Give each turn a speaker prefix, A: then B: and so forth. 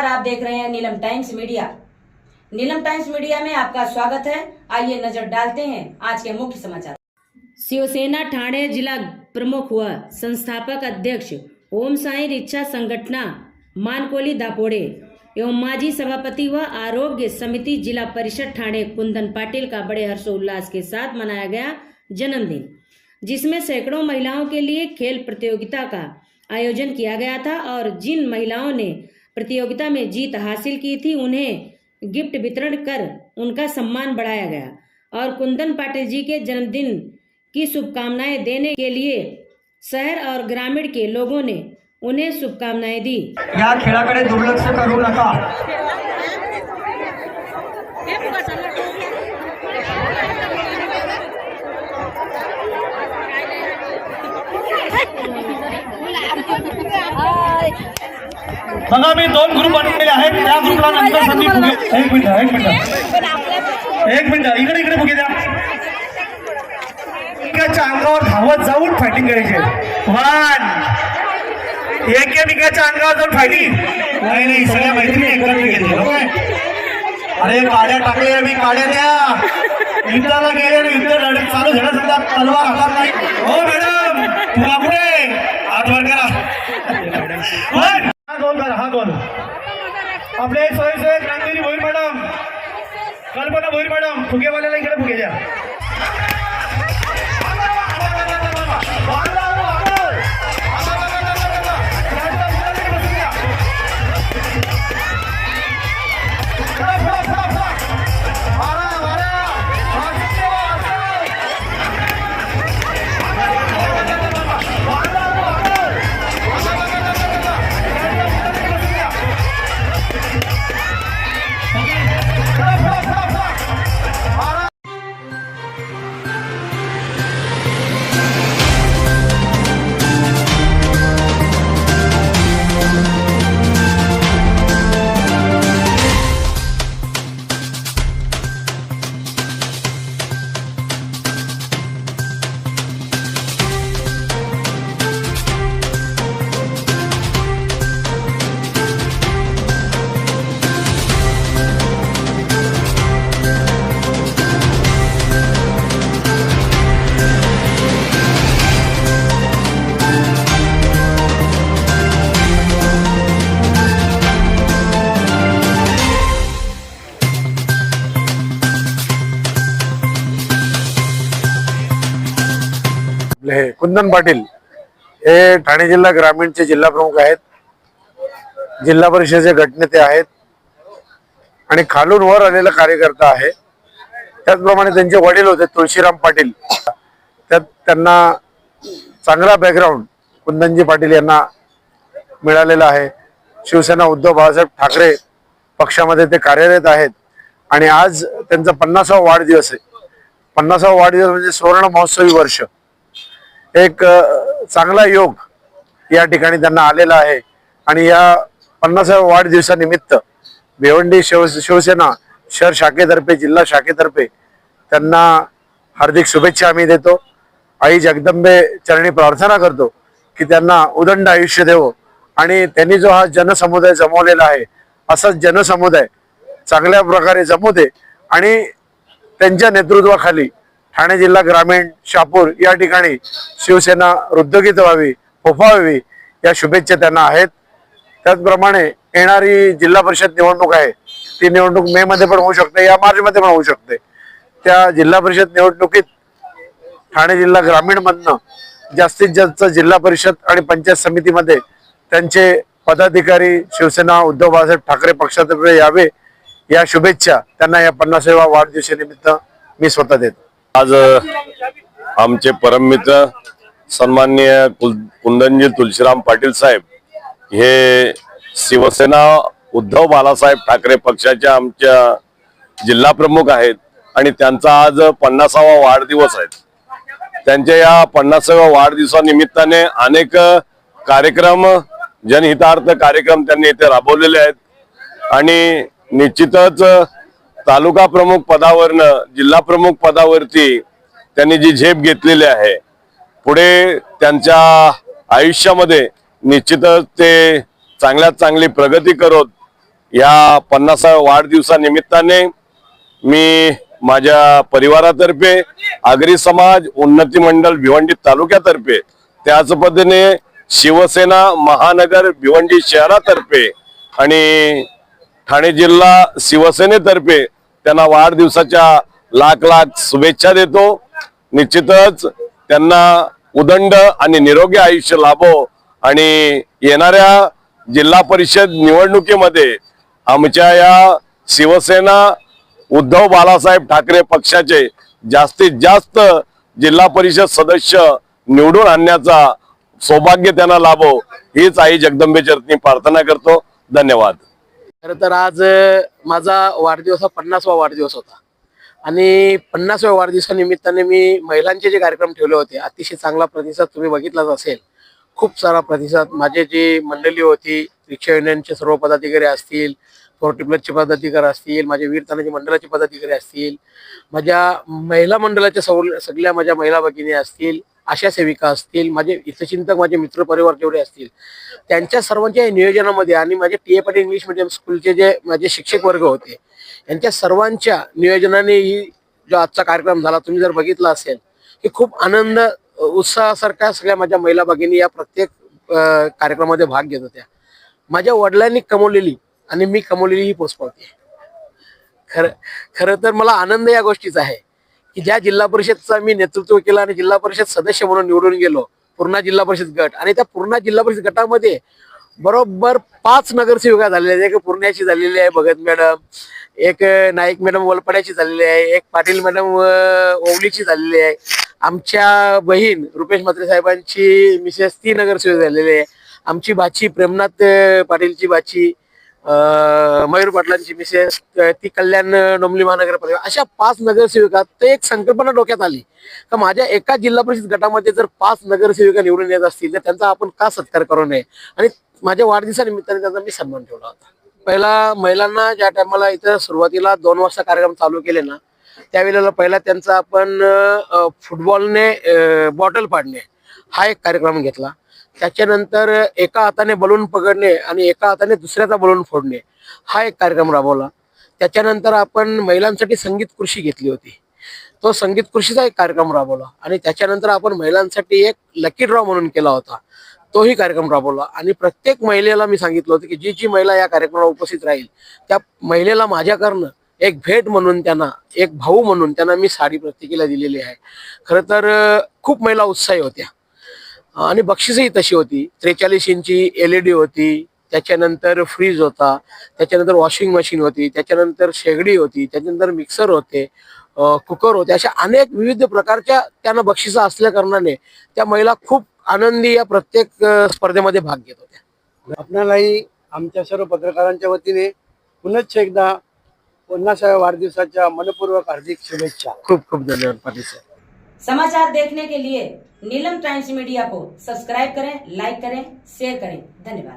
A: नमस्कार, आप देख रहे हैं Neelam times media. Neelam times media में आपका स्वागत है। आइए नजर डालते हैं आज के मुख्य समाचार। शिवसेना ठाणे जिला प्रमुख व संस्थापक अध्यक्ष ओम साई रिक्षा संगठना मानकोली दापोड़े एवं माजी सभापति व आरोग्य समिति जिला परिषद ठाणे कुंदन पाटिल का बड़े हर्षोल्लास के साथ मनाया गया जन्मदिन, जिसमें सैकड़ों महिलाओं के लिए खेल प्रतियोगिता का आयोजन किया गया था और जिन महिलाओं ने प्रतियोगिता में जीत हासिल की थी उन्हें गिफ्ट वितरण कर उनका सम्मान बढ़ाया गया और कुंदन पाटिल जी के जन्मदिन की शुभकामनाएं देने के लिए शहर और ग्रामीण के लोगों ने उन्हें शुभकामनाएं दी।
B: या खेळाकडे दुर्लक्ष करू नका। बघा मी दोन ग्रुप बनवलेले आहेत, त्या ग्रुपला नंतर संधी फुगे एक मिनिट इकडे फुगे द्या। एकाच्या अंगावर धावत जाऊन फायटिंग करायची। वन एकेकाच्या अंगावर जाऊन फायटिंग नाही सगळ्या मैत्रिणी एकत्र घेतले। अरे काड्या टाकले, मी काड्या द्या। युद्धाला गेले, युद्ध लढत चालू झालं, समजा तलवार हातात नाही। हो मॅडम पुन्हा पुढे हात वर करा। हा गोल आपले स्वयंसेवक रामगिरी भोईर मॅडम, कल्पना भोईर मॅडम, फुगेवाल्याला इकडे फुगे द्या।
C: कुंदन पाटील हे ठाणे जिल्हा ग्रामीणचे जिल्हा प्रमुख आहेत, जिल्हा परिषदेचे गटनेते आहेत आणि खालून वर आलेला कार्यकर्ता आहे। त्याचप्रमाणे त्यांचे वडील होते तुळशीराम पाटील, त्यात त्यांना चांगला बॅकग्राऊंड कुंदनजी पाटील यांना मिळालेला आहे। शिवसेना उद्धव बाळासाहेब ठाकरे पक्षामध्ये ते कार्यरत आहेत आणि आज त्यांचा 50वा वाढदिवस आहे। 50वा वाढदिवस म्हणजे सुवर्ण महोत्सवी वर्ष, एक चांगला योग या ठिकाणी त्यांना आलेला आहे आणि या 50व्या वाढदिवसानिमित्त भिवंडी शिवसेना शहर शाखेतर्फे, जिल्हा शाखेतर्फे त्यांना हार्दिक शुभेच्छा आम्ही देतो। आई जगदंबे चरणी प्रार्थना करतो की त्यांना उदंड आयुष्य देवो आणि त्यांनी जो हा जनसमुदाय जमवलेला आहे असाच जनसमुदाय चांगल्या प्रकारे जमू दे आणि त्यांच्या नेतृत्वाखाली ठाणे जिल्हा ग्रामीण, शहापूर या ठिकाणी शिवसेना रुद्दकीत व्हावी, फोफावी या शुभेच्छा त्यांना आहेत। त्याचप्रमाणे येणारी जिल्हा परिषद निवडणूक आहे, ती निवडणूक मे मध्ये पण होऊ शकते या मार्च मध्ये पण होऊ शकते। त्या जिल्हा परिषद निवडणुकीत ठाणे जिल्हा ग्रामीण मधनं जास्तीत जास्त जिल्हा परिषद आणि पंचायत समितीमध्ये त्यांचे पदाधिकारी शिवसेना उद्धव बाळासाहेब ठाकरे पक्षातर्फे यावे या शुभेच्छा त्यांना या 50व्या वाढदिवसानिमित्त मी स्वतः देतो।
D: आज आमचे परममित्र सन्माननीय कुंदनजी तुळशीराम पाटील साहेब हे शिवसेना उद्धव बाळासाहेब ठाकरे पक्षाच्या आमच्या जिल्हा प्रमुख आहेत आणि त्यांचा आज 50वा वाढदिवस आहे। त्यांच्या या 50व्या वाढदिवसानिमित्ताने अनेक कार्यक्रम, जनहितार्थ कार्यक्रम त्यांनी इथे राबवलेले आहेत आणि निश्चितच तालुका प्रमुख पदावरनं जिल्हा प्रमुख पदावरती त्यांनी जी झेप घेतलेली आहे, पुढे त्यांच्या आयुष्यामध्ये निश्चितच ते चांगल्यात चांगली प्रगती करत या 50व्या वाढदिवसानिमित्ताने मी माझ्या परिवारातर्फे आगरी समाज उन्नती मंडळ भिवंडी तालुक्यातर्फे त्याच पद्धतीने शिवसेना महानगर भिवंडी शहरातर्फे आणि ठाणे जिल्हा शिवसेनेतर्फे त्यांना वाढदिवसाच्या लाख लाख शुभेच्छा देतो। निश्चितच त्यांना उदंड आणि निरोगी आयुष्य लाभो आणि येणाऱ्या जिल्हा परिषद निवडणुकीमध्ये आमच्या या शिवसेना उद्धव बाळासाहेब ठाकरे पक्षाचे जास्तीत जास्त जिल्हा परिषद सदस्य निवडून आणण्याचा सौभाग्य त्यांना लाभो हीच आई जगदंबे चरणी प्रार्थना करतो। धन्यवाद।
E: खरं तर आज माझा वाढदिवस हा 50वा वाढदिवस होता आणि 50व्या वाढदिवसानिमित्ताने मी महिलांचे जे कार्यक्रम ठेवले होते अतिशय चांगला प्रतिसाद तुम्ही बघितलाच असेल। खूप सारा प्रतिसाद माझे जी मंडळी होती रिक्षा युनियनचे सर्व पदाधिकारी असतील, 40+ पदाधिकारी असतील, माझे वीरतानाजी मंडळाचे पदाधिकारी असतील, माझ्या महिला मंडळाच्या सगळ्या माझ्या महिला भगिनी असतील, आशा सेविका असतील, माझे हितचिंतक माझे मित्र परिवार जेवढे असतील त्यांच्या सर्वांच्या नियोजनामध्ये आणि माझे T A Patil English medium स्कूलचे जे माझे शिक्षक वर्ग होते यांच्या सर्वांच्या नियोजनाने ही जो आजचा कार्यक्रम झाला तुम्ही जर बघितला असेल की खूप आनंद उत्साहासारख्या सगळ्या माझ्या महिला भगिनी या प्रत्येक कार्यक्रमामध्ये भाग घेत होत्या। माझ्या वडिलांनी कमवलेली आणि मी कमवलेली ही पोचपावती आहे। खरं तर मला आनंद या गोष्टीचा आहे की ज्या जिल्हा परिषदचा मी नेतृत्व केलं आणि जिल्हा परिषद सदस्य म्हणून निवडून गेलो पूर्णा जिल्हा परिषद गट आणि त्या पूर्णा जिल्हा परिषद गटामध्ये बरोबर 5 नगरसेविका झालेल्या आहेत। एक पूर्ण्याची झालेली आहे भगत मॅडम, एक नाईक मॅडम वलपड्याची झालेली आहे, एक पाटील मॅडम ओवलीची झालेली आहे, आमच्या बहीण रुपेश म्हात्रे साहेबांची मिसेस 3 नगरसेविका झालेली आहे, आमची बाची प्रेमनाथ पाटीलची बाची मयूर पाटलांची मिसेस ती कल्याण डोंबिवली महानगरपालिका अशा 5 नगरसेविका। तर एक संकल्पना डोक्यात आली का माझ्या एका जिल्हा परिषद गटामध्ये जर 5 नगरसेविका निवडून येत असतील तर त्यांचा आपण का सत्कार करू नये आणि माझ्या वाढदिवसानिमित्ताने त्यांचा मी सन्मान ठेवला होता। पहिला महिलांना ज्या टायमाला इथं सुरुवातीला 2 वाजता कार्यक्रम चालू केले ना त्यावेळेला पहिला त्यांचा आपण फुटबॉलने बॉटल पाडणे हा एक कार्यक्रम घेतला। त्याच्यानंतर एका हाताने बलून पकडणे आणि एका हाताने दुसऱ्याचा बलून फोडणे हा एक कार्यक्रम राबवला। त्याच्यानंतर आपण महिलांसाठी संगीत खुर्ची घेतली होती, तो संगीत खुर्चीचा एक कार्यक्रम राबवला आणि त्याच्यानंतर आपण महिलांसाठी एक लकी ड्रॉ म्हणून केला होता, तोही कार्यक्रम राबवला आणि प्रत्येक महिलेला मी सांगितलं होतं की जी जी महिला या कार्यक्रमाला उपस्थित राहील त्या महिलेला माझ्याकडनं एक भेट म्हणून त्यांना एक भाऊ म्हणून त्यांना मी साडी प्रत्येकीला दिलेली आहे। खरं तर खूप महिला उत्साही होत्या आणि बक्षीसही तशी होती। 43 इंची LED होती, त्याच्यानंतर फ्रीज होता, त्याच्यानंतर वॉशिंग मशीन होती, त्याच्यानंतर शेगडी होती, त्याच्यानंतर मिक्सर होते, कुकर होते, अशा अनेक विविध प्रकारच्या त्यांना बक्षिसं असल्या कारणाने त्या महिला खूप आनंदी या प्रत्येक स्पर्धेमध्ये भाग घेत होत्या।
F: आपणालाही आमच्या सर्व पत्रकारांच्या वतीने पुनश्च एकदा 50व्या वाढदिवसाच्या मनपूर्वक हार्दिक शुभेच्छा।
E: खूप खूप धन्यवाद पाटील साहेब।
A: समाचार देखने के लिए नीलम टाइम्स मीडिया को सब्सक्राइब करें, लाइक करें, शेयर करें। धन्यवाद।